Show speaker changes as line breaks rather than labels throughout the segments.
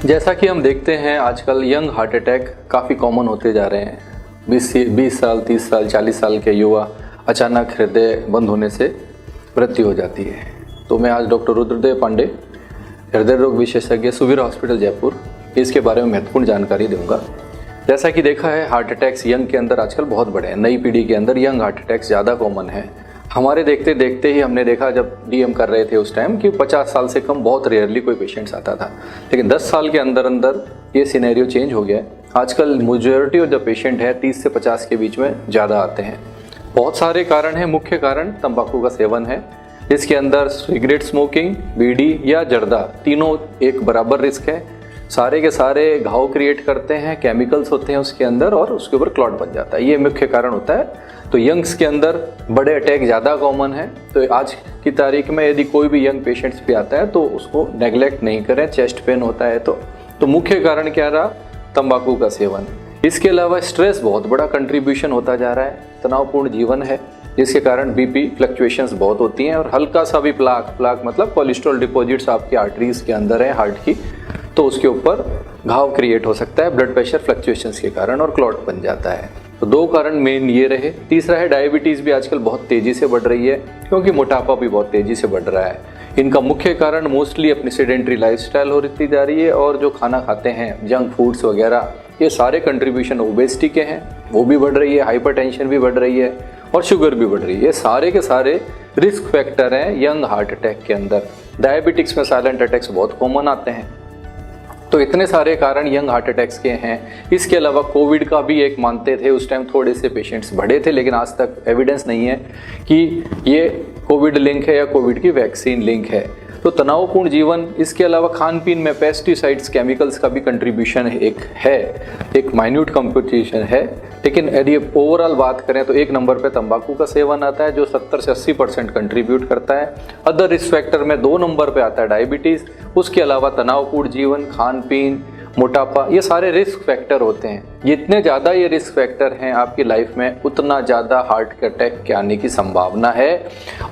जैसा कि हम देखते हैं आजकल यंग हार्ट अटैक काफ़ी कॉमन होते जा रहे हैं। 20 साल 30 साल 40 साल के युवा अचानक हृदय बंद होने से मृत्यु हो जाती है। तो मैं आज डॉक्टर रुद्रदेव पांडे, हृदय रोग विशेषज्ञ, सुवीर हॉस्पिटल जयपुर, इसके बारे में महत्वपूर्ण जानकारी दूंगा। जैसा कि देखा है, हार्ट अटैक्स यंग के अंदर आजकल बहुत बड़े हैं। नई पीढ़ी के अंदर यंग हार्ट अटैक्स ज़्यादा कॉमन है। हमारे देखते देखते ही हमने देखा, जब डीएम कर रहे थे उस टाइम, कि 50 साल से कम बहुत रेयरली कोई पेशेंट्स आता था, लेकिन 10 साल के अंदर अंदर ये सिनेरियो चेंज हो गया है। आजकल मेजॉरिटी ऑफ द पेशेंट है 30 से 50 के बीच में ज़्यादा आते हैं। बहुत सारे कारण हैं। मुख्य कारण तंबाकू का सेवन है, जिसके अंदर सिगरेट स्मोकिंग, बीड़ी या जर्दा, तीनों एक बराबर रिस्क है। सारे के सारे घाव क्रिएट करते हैं, केमिकल्स होते हैं उसके अंदर और उसके ऊपर क्लॉट बन जाता है। ये मुख्य कारण होता है। तो यंग्स के अंदर बड़े अटैक ज़्यादा कॉमन है। तो आज की तारीख में यदि कोई भी यंग पेशेंट्स भी आता है तो उसको नेग्लेक्ट नहीं करें। चेस्ट पेन होता है तो मुख्य कारण क्या रहा? तंबाकू का सेवन। इसके अलावा स्ट्रेस बहुत बड़ा कंट्रीब्यूशन होता जा रहा है। तनावपूर्ण जीवन है, जिसके कारण बीपी फ्लक्चुएशंस बहुत होती हैं, और हल्का सा भी प्लाक मतलब कोलेस्ट्रॉल डिपॉजिट्स आपकी आर्टरीज के अंदर है हार्ट की, तो उसके ऊपर घाव क्रिएट हो सकता है ब्लड प्रेशर फ्लक्चुएशंस के कारण, और क्लॉट बन जाता है। तो 2 कारण मेन ये रहे। तीसरा है डायबिटीज़ भी आजकल बहुत तेज़ी से बढ़ रही है, क्योंकि मोटापा भी बहुत तेज़ी से बढ़ रहा है। इनका मुख्य कारण मोस्टली अपनी सेडेंट्री लाइफस्टाइल होती जा रही है, और जो खाना खाते हैं जंक फूड्स वगैरह, ये सारे कंट्रीब्यूशन ओबेसिटी के हैं, वो भी बढ़ रही है। हाइपरटेंशन भी बढ़ रही है और शुगर भी बढ़ रही है। ये सारे के सारे रिस्क फैक्टर हैं यंग हार्ट अटैक के अंदर। डायबिटिक्स में साइलेंट अटैक्स बहुत कॉमन आते हैं। तो इतने सारे कारण यंग हार्ट अटैक्स के हैं। इसके अलावा कोविड का भी एक मानते थे, उस टाइम थोड़े से पेशेंट्स बढ़े थे, लेकिन आज तक एविडेंस नहीं है कि ये कोविड लिंक है या कोविड की वैक्सीन लिंक है। तो तनावपूर्ण जीवन, इसके अलावा खान पीन में पेस्टिसाइड्स, केमिकल्स का भी कंट्रीब्यूशन एक माइन्यूट कंट्रीब्यूशन है। लेकिन यदि ओवरऑल बात करें तो 1 नंबर पे तंबाकू का सेवन आता है, जो 70 से 80% कंट्रीब्यूट करता है। अदर रिस्क फैक्टर में 2 नंबर पे आता है डायबिटीज़। उसके अलावा तनावपूर्ण जीवन, खान पीन, मोटापा, ये सारे रिस्क फैक्टर होते हैं। जितने ज़्यादा ये रिस्क फैक्टर हैं आपकी लाइफ में, उतना ज़्यादा हार्ट के अटैक के आने की संभावना है।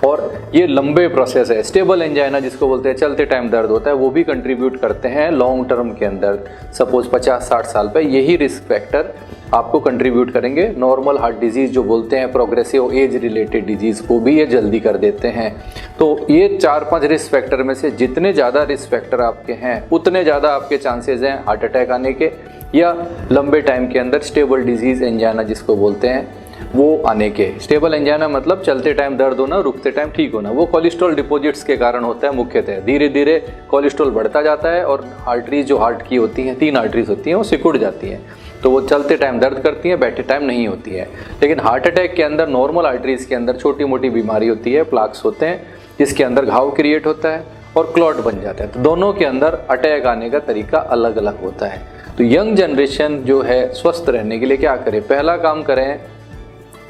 और ये लंबे प्रोसेस है। स्टेबल एंजाइना जिसको बोलते हैं, चलते टाइम दर्द होता है, वो भी कंट्रीब्यूट करते हैं लॉन्ग टर्म के अंदर। सपोज 50-60 साल पे यही रिस्क फैक्टर आपको कंट्रीब्यूट करेंगे। नॉर्मल हार्ट डिजीज़ जो बोलते हैं, प्रोग्रेसिव एज रिलेटेड डिजीज़ को भी ये जल्दी कर देते हैं। तो ये 4-5 रिस्क फैक्टर में से जितने ज़्यादा रिस्क फैक्टर आपके हैं, उतने ज़्यादा आपके चांसेस हैं हार्ट अटैक आने के, या लंबे टाइम के अंदर स्टेबल डिजीज़ एंजाइना जिसको बोलते हैं वो आने के। स्टेबल एंजाइना मतलब चलते टाइम दर्द होना, रुकते टाइम ठीक होना। वो कोलेस्ट्रॉल डिपॉजिट्स के कारण होता है मुख्यतः। धीरे धीरे कोलेस्ट्रॉल बढ़ता जाता है, और आर्टरीज जो हार्ट की होती हैं, 3 आर्टरीज होती हैं, वो सिकुड़ जाती हैं। तो वो चलते टाइम दर्द करती हैं, बैठे टाइम नहीं होती है। लेकिन हार्ट अटैक के अंदर नॉर्मल आर्टरीज के अंदर छोटी मोटी बीमारी होती है, प्लाक्स होते हैं, जिसके अंदर घाव क्रिएट होता है और क्लॉट बन जाता है। तो दोनों के अंदर अटैक आने का तरीका अलग अलग होता है। तो यंग जनरेशन जो है, स्वस्थ रहने के लिए क्या करें? पहला काम करें,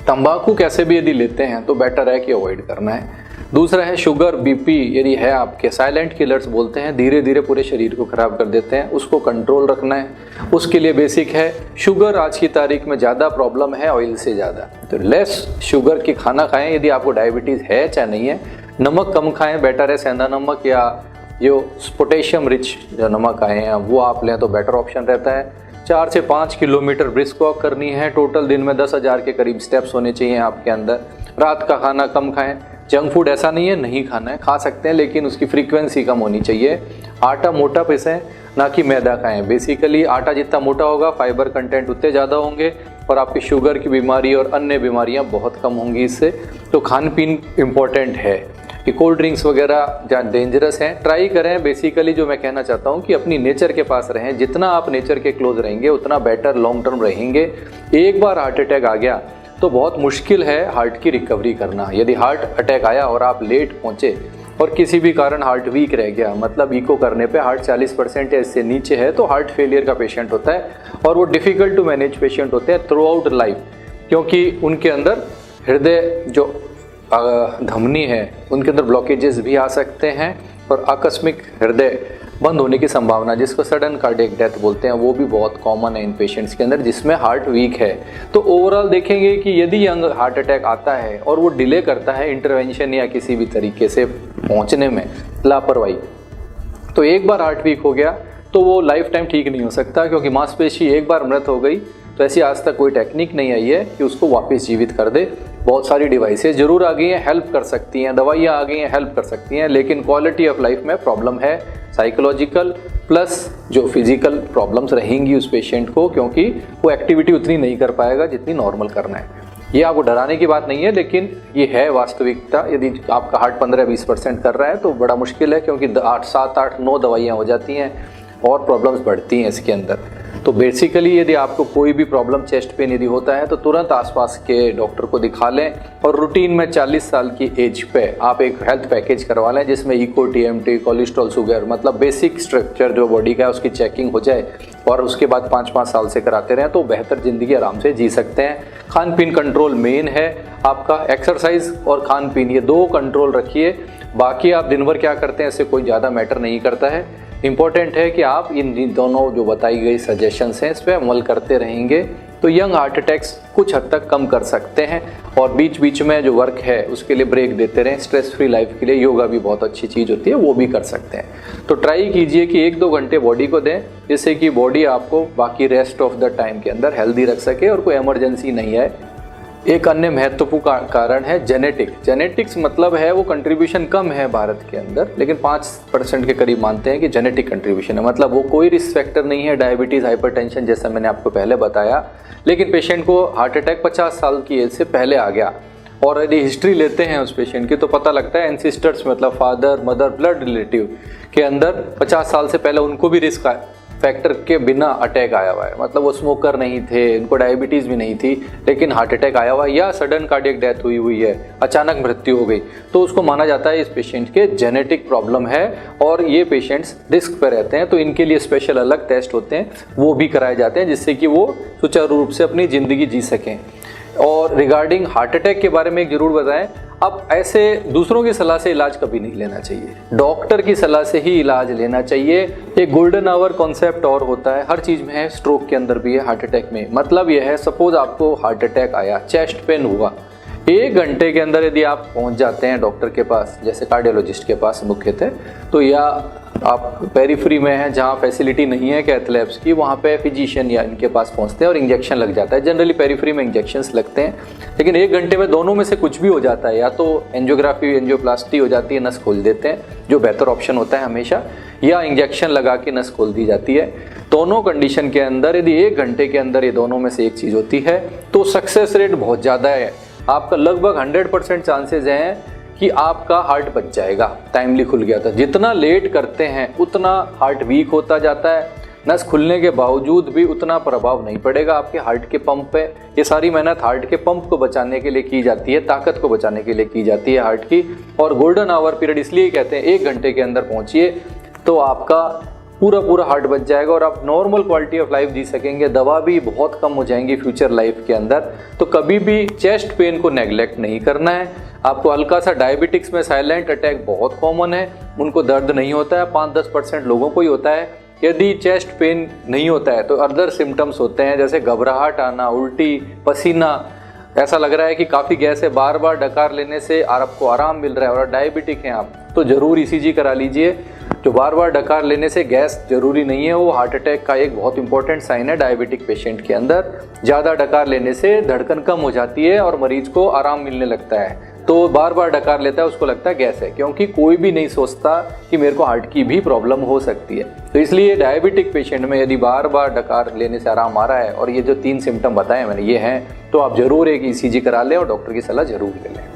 तंबाकू कैसे भी यदि लेते हैं तो बेटर है कि अवॉइड करना है। दूसरा है शुगर, बीपी यदि है आपके, साइलेंट किलर्स बोलते हैं, धीरे धीरे पूरे शरीर को खराब कर देते हैं, उसको कंट्रोल रखना है। उसके लिए बेसिक है, शुगर आज की तारीख में ज़्यादा प्रॉब्लम है ऑयल से ज़्यादा, तो लेस शुगर की खाना खाएं। यदि आपको डायबिटीज़ है चाहे नहीं है, नमक कम खाएं, बेटर है। सेंधा नमक या जो पोटेशियम रिच जो नमक आए हैं वो आप लें तो बेटर ऑप्शन रहता है। 4 से 5 किलोमीटर ब्रिस्क वॉक करनी है। टोटल दिन में 10,000 के करीब स्टेप्स होने चाहिए आपके अंदर। रात का खाना कम खाएं। जंक फूड ऐसा नहीं है नहीं खाना है, खा सकते हैं, लेकिन उसकी फ्रीक्वेंसी कम होनी चाहिए। आटा मोटा पीसें, ना कि मैदा खाएं। बेसिकली आटा जितना मोटा होगा, फाइबर कंटेंट उतने ज़्यादा होंगे, और आपकी शुगर की बीमारी और अन्य बीमारियां बहुत कम होंगी इससे। तो खान पीन इम्पॉर्टेंट है। कि कोल्ड ड्रिंक्स वगैरह जहाँ डेंजरस हैं, ट्राई करें। बेसिकली जो मैं कहना चाहता हूँ कि अपनी नेचर के पास रहें। जितना आप नेचर के क्लोज रहेंगे उतना बेटर लॉन्ग टर्म रहेंगे। एक बार हार्ट अटैक आ गया तो बहुत मुश्किल है हार्ट की रिकवरी करना। यदि हार्ट अटैक आया और आप लेट पहुँचे और किसी भी कारण हार्ट वीक रह गया, मतलब इको करने पे हार्ट 40% या इससे नीचे है, तो हार्ट फेलियर का पेशेंट होता है। और वो डिफ़िकल्ट टू मैनेज पेशेंट होते हैं थ्रू आउट लाइफ, क्योंकि उनके अंदर हृदय जो धमनी है उनके अंदर ब्लॉकेजेस भी आ सकते हैं, और आकस्मिक हृदय बंद होने की संभावना, जिसको सडन कार्डियक डेथ बोलते हैं, वो भी बहुत कॉमन है इन पेशेंट्स के अंदर जिसमें हार्ट वीक है। तो ओवरऑल देखेंगे कि यदि यंग हार्ट अटैक आता है और वो डिले करता है इंटरवेंशन या किसी भी तरीके से पहुंचने में, लापरवाही, तो एक बार हार्ट वीक हो गया तो वो लाइफ टाइम ठीक नहीं हो सकता, क्योंकि मांसपेशी एक बार मृत हो गई तो ऐसी आज तक कोई टेक्निक नहीं आई है कि उसको वापस जीवित कर दे। बहुत सारी डिवाइसेस जरूर आ गई हैं, हेल्प कर सकती हैं, दवाइयाँ आ गई हैं, हेल्प कर सकती हैं, लेकिन क्वालिटी ऑफ लाइफ में प्रॉब्लम है, साइकोलॉजिकल प्लस जो फिजिकल प्रॉब्लम्स रहेंगी उस पेशेंट को, क्योंकि वो एक्टिविटी उतनी नहीं कर पाएगा जितनी नॉर्मल करना है। ये आपको डराने की बात नहीं है, लेकिन ये है वास्तविकता। यदि आपका हार्ट 15-20% कर रहा है तो बड़ा मुश्किल है, क्योंकि 7-8-9 दवाइयाँ हो जाती हैं और प्रॉब्लम्स बढ़ती हैं इसके अंदर। तो बेसिकली यदि आपको कोई भी प्रॉब्लम, चेस्ट पेन यदि होता है तो तुरंत आसपास के डॉक्टर को दिखा लें, और रूटीन में 40 साल की एज पे आप एक हेल्थ पैकेज करवा लें जिसमें इको, TMT, कोलेस्ट्रॉल, शुगर, मतलब बेसिक स्ट्रक्चर जो बॉडी का है उसकी चेकिंग हो जाए, और उसके बाद 5-5 साल से कराते रहें तो बेहतर ज़िंदगी आराम से जी सकते हैं। खान पीन कंट्रोल मेन है आपका, एक्सरसाइज और खान पीन ये 2 कंट्रोल रखिए। बाकी आप दिन भर क्या करते हैं इससे कोई ज़्यादा मैटर नहीं करता है। इम्पॉर्टेंट है कि आप इन दोनों जो बताई गई सजेशंस हैं इस पर अमल करते रहेंगे तो यंग हार्ट अटैक्स कुछ हद तक कम कर सकते हैं। और बीच बीच में जो वर्क है उसके लिए ब्रेक देते रहें। स्ट्रेस फ्री लाइफ के लिए योगा भी बहुत अच्छी चीज़ होती है, वो भी कर सकते हैं। तो ट्राई कीजिए कि 1-2 घंटे बॉडी को दें, जिससे कि बॉडी आपको बाकी रेस्ट ऑफ द टाइम के अंदर हेल्दी रख सके और कोई इमरजेंसी नहीं है। एक अन्य महत्वपूर्ण कारण है जेनेटिक्स, मतलब है वो कंट्रीब्यूशन कम है भारत के अंदर, लेकिन 5% के करीब मानते हैं कि जेनेटिक कंट्रीब्यूशन है। मतलब वो कोई रिस्क फैक्टर नहीं है, डायबिटीज़, हाइपरटेंशन जैसा मैंने आपको पहले बताया, लेकिन पेशेंट को हार्ट अटैक 50 साल की एज से पहले आ गया। और यदि हिस्ट्री लेते हैं उस पेशेंट की तो पता लगता है एंसिस्टर्स, मतलब फादर, मदर, ब्लड रिलेटिव के अंदर 50 साल से पहले उनको भी रिस्क फैक्टर के बिना अटैक आया हुआ है। मतलब वो स्मोकर नहीं थे, उनको डायबिटीज़ भी नहीं थी, लेकिन हार्ट अटैक आया हुआ है या सडन कार्डियक डेथ हुई है, अचानक मृत्यु हो गई, तो उसको माना जाता है इस पेशेंट के जेनेटिक प्रॉब्लम है और ये पेशेंट्स रिस्क पर रहते हैं। तो इनके लिए स्पेशल अलग टेस्ट होते हैं, वो भी कराए जाते हैं जिससे कि वो सुचारू रूप से अपनी ज़िंदगी जी सकें। और रिगार्डिंग हार्ट अटैक के बारे में एक ज़रूर बताएं, अब ऐसे दूसरों की सलाह से इलाज कभी नहीं लेना चाहिए, डॉक्टर की सलाह से ही इलाज लेना चाहिए। एक गोल्डन आवर कॉन्सेप्ट और होता है, हर चीज़ में है, स्ट्रोक के अंदर भी है, हार्ट अटैक में। मतलब यह है, सपोज आपको हार्ट अटैक आया, चेस्ट पेन हुआ, 1 घंटे के अंदर यदि आप पहुंच जाते हैं डॉक्टर के पास, जैसे कार्डियोलॉजिस्ट के पास मुख्यतः, तो या आप पेरिफेरी में हैं जहाँ फैसिलिटी नहीं है कैथ लैब्स की, वहाँ पे फिजिशियन या इनके पास पहुँचते हैं और इंजेक्शन लग जाता है। जनरली पेरिफेरी में इंजेक्शंस लगते हैं, लेकिन 1 घंटे में दोनों में से कुछ भी हो जाता है, या तो एंजियोग्राफी, एंजियोप्लास्टी हो जाती है, नस खोल देते हैं, जो बेहतर ऑप्शन होता है हमेशा, या इंजेक्शन लगा के नस खोल दी जाती है। दोनों कंडीशन के अंदर यदि 1 घंटे के अंदर ये दोनों में से एक चीज़ होती है तो सक्सेस रेट बहुत ज़्यादा है। आपका लगभग 100% चांसेज हैं कि आपका हार्ट बच जाएगा, टाइमली खुल गया था। जितना लेट करते हैं उतना हार्ट वीक होता जाता है, नस खुलने के बावजूद भी उतना प्रभाव नहीं पड़ेगा आपके हार्ट के पंप पे। ये सारी मेहनत हार्ट के पंप को बचाने के लिए की जाती है, ताकत को बचाने के लिए की जाती है हार्ट की। और गोल्डन आवर पीरियड इसलिए कहते हैं 1 घंटे के अंदर पहुंचिए तो आपका पूरा हार्ट बच जाएगा और आप नॉर्मल क्वालिटी ऑफ लाइफ जी सकेंगे। दवा भी बहुत कम हो जाएंगी फ्यूचर लाइफ के अंदर। तो कभी भी चेस्ट पेन को नेग्लेक्ट नहीं करना है। आपको हल्का सा डायबिटिक्स में साइलेंट अटैक बहुत कॉमन है, उनको दर्द नहीं होता है, 5-10% लोगों को ही होता है। यदि चेस्ट पेन नहीं होता है तो अदर सिम्टम्स होते हैं, जैसे घबराहट आना, उल्टी, पसीना, ऐसा लग रहा है कि काफ़ी गैस है, बार बार डकार लेने से आपको आराम मिल रहा है और डायबिटिक हैं आप तो ज़रूर ECG करा लीजिए। जो बार बार डकार लेने से गैस जरूरी नहीं है, वो हार्ट अटैक का एक बहुत इंपॉर्टेंट साइन है डायबिटिक पेशेंट के अंदर। ज़्यादा डकार लेने से धड़कन कम हो जाती है और मरीज को आराम मिलने लगता है, तो बार बार डकार लेता है उसको लगता है गैस है, क्योंकि कोई भी नहीं सोचता कि मेरे को हार्ट की भी प्रॉब्लम हो सकती है। तो इसलिए डायबिटिक पेशेंट में यदि बार बार डकार लेने से आराम आ रहा है और ये जो 3 सिम्टम बताए मैंने ये हैं, तो आप जरूर एक ECG करा लें और डॉक्टर की सलाह जरूर ले लें।